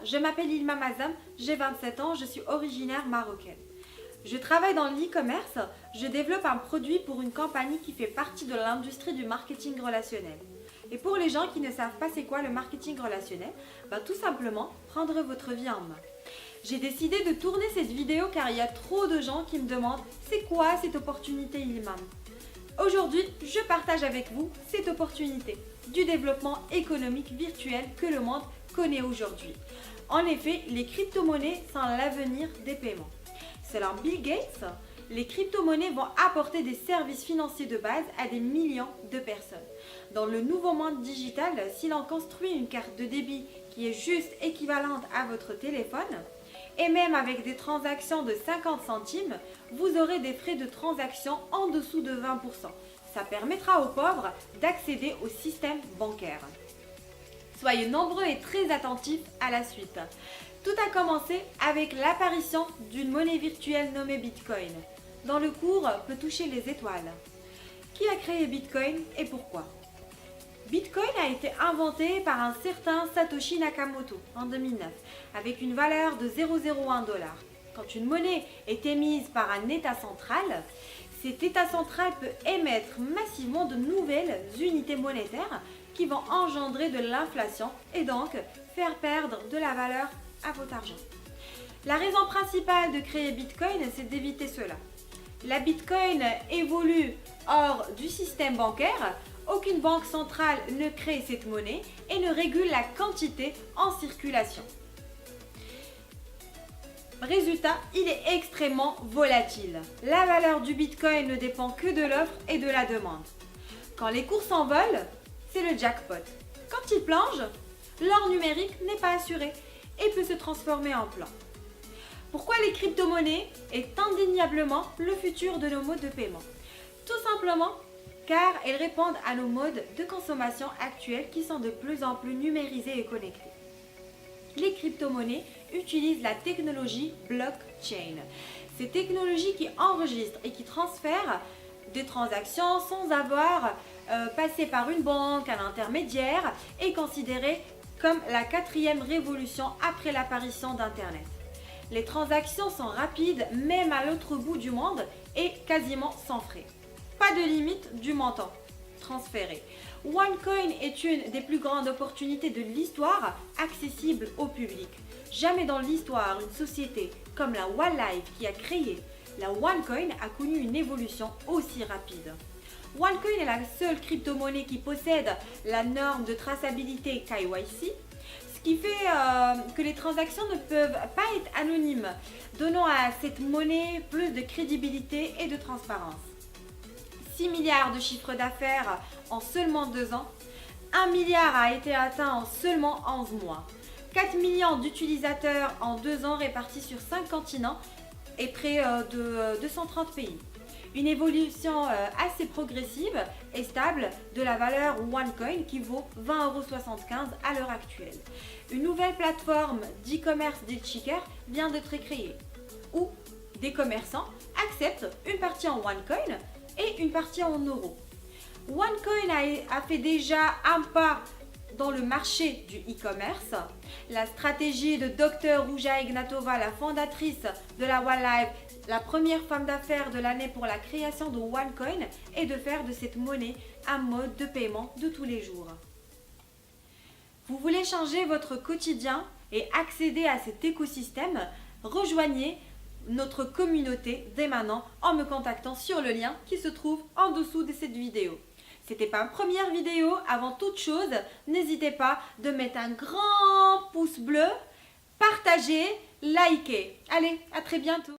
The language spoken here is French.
je m'appelle Ilma Mazam, j'ai 27 ans, je suis originaire marocaine. Je travaille dans l'e-commerce, je développe un produit pour une compagnie qui fait partie de l'industrie du marketing relationnel. Et pour les gens qui ne savent pas c'est quoi le marketing relationnel, tout simplement prendre votre vie en main. J'ai décidé de tourner cette vidéo car il y a trop de gens qui me demandent c'est quoi cette opportunité Ilma. Aujourd'hui, je partage avec vous cette opportunité du développement économique virtuel que le monde connaît aujourd'hui. En effet, les crypto-monnaies sont l'avenir des paiements. Selon Bill Gates, les crypto-monnaies vont apporter des services financiers de base à des millions de personnes. Dans le nouveau monde digital, si l'on construit une carte de débit qui est juste équivalente à votre téléphone, et même avec des transactions de 50 centimes, vous aurez des frais de transaction en dessous de 20%. Ça permettra aux pauvres d'accéder au système bancaire. Soyez nombreux et très attentifs à la suite. Tout a commencé avec l'apparition d'une monnaie virtuelle nommée Bitcoin, dont le cours peut toucher les étoiles. Qui a créé Bitcoin et pourquoi ? Bitcoin a été inventé par un certain Satoshi Nakamoto en 2009 avec une valeur de 0,01 $. Quand une monnaie est émise par un État central, cet État central peut émettre massivement de nouvelles unités monétaires qui vont engendrer de l'inflation et donc faire perdre de la valeur à votre argent. La raison principale de créer Bitcoin, c'est d'éviter cela. La Bitcoin évolue hors du système bancaire. Aucune banque centrale ne crée cette monnaie et ne régule la quantité en circulation. Résultat, il est extrêmement volatile. La valeur du Bitcoin ne dépend que de l'offre et de la demande. Quand les cours s'envolent, c'est le jackpot. Quand il plonge, l'or numérique n'est pas assuré et peut se transformer en plomb. Pourquoi les crypto-monnaies est indéniablement le futur de nos modes de paiement? Tout simplement car elles répondent à nos modes de consommation actuels qui sont de plus en plus numérisés et connectés. Les crypto-monnaies utilisent la technologie blockchain. Cette technologie qui enregistre et qui transfère des transactions sans avoir passé par une banque, un intermédiaire, est considérée comme la 4e révolution après l'apparition d'Internet. Les transactions sont rapides même à l'autre bout du monde et quasiment sans frais. Pas de limite du montant transféré. OneCoin est une des plus grandes opportunités de l'histoire accessible au public. Jamais dans l'histoire, une société comme la OneLife qui a créé la OneCoin a connu une évolution aussi rapide. OneCoin est la seule crypto-monnaie qui possède la norme de traçabilité KYC, ce qui fait que les transactions ne peuvent pas être anonymes, donnant à cette monnaie plus de crédibilité et de transparence. 6 milliards de chiffre d'affaires en seulement 2 ans, 1 milliard a été atteint en seulement 11 mois, 4 millions d'utilisateurs en 2 ans répartis sur 5 continents et près de 230 pays. Une évolution assez progressive et stable de la valeur OneCoin qui vaut 20,75 € à l'heure actuelle. Une nouvelle plateforme d'e-commerce DealSeeker vient d'être créée où des commerçants acceptent une partie en OneCoin et une partie en euros. OneCoin a fait déjà un pas dans le marché du e-commerce. La stratégie de Dr Ruja Ignatova, la fondatrice de la OneLife, la première femme d'affaires de l'année pour la création de OneCoin, est de faire de cette monnaie un mode de paiement de tous les jours. Vous voulez changer votre quotidien et accéder à cet écosystème? Rejoignez notre communauté dès maintenant en me contactant sur le lien qui se trouve en dessous de cette vidéo. C'était ma première vidéo. Avant toute chose, n'hésitez pas de mettre un grand pouce bleu, partager, liker. Allez, à très bientôt.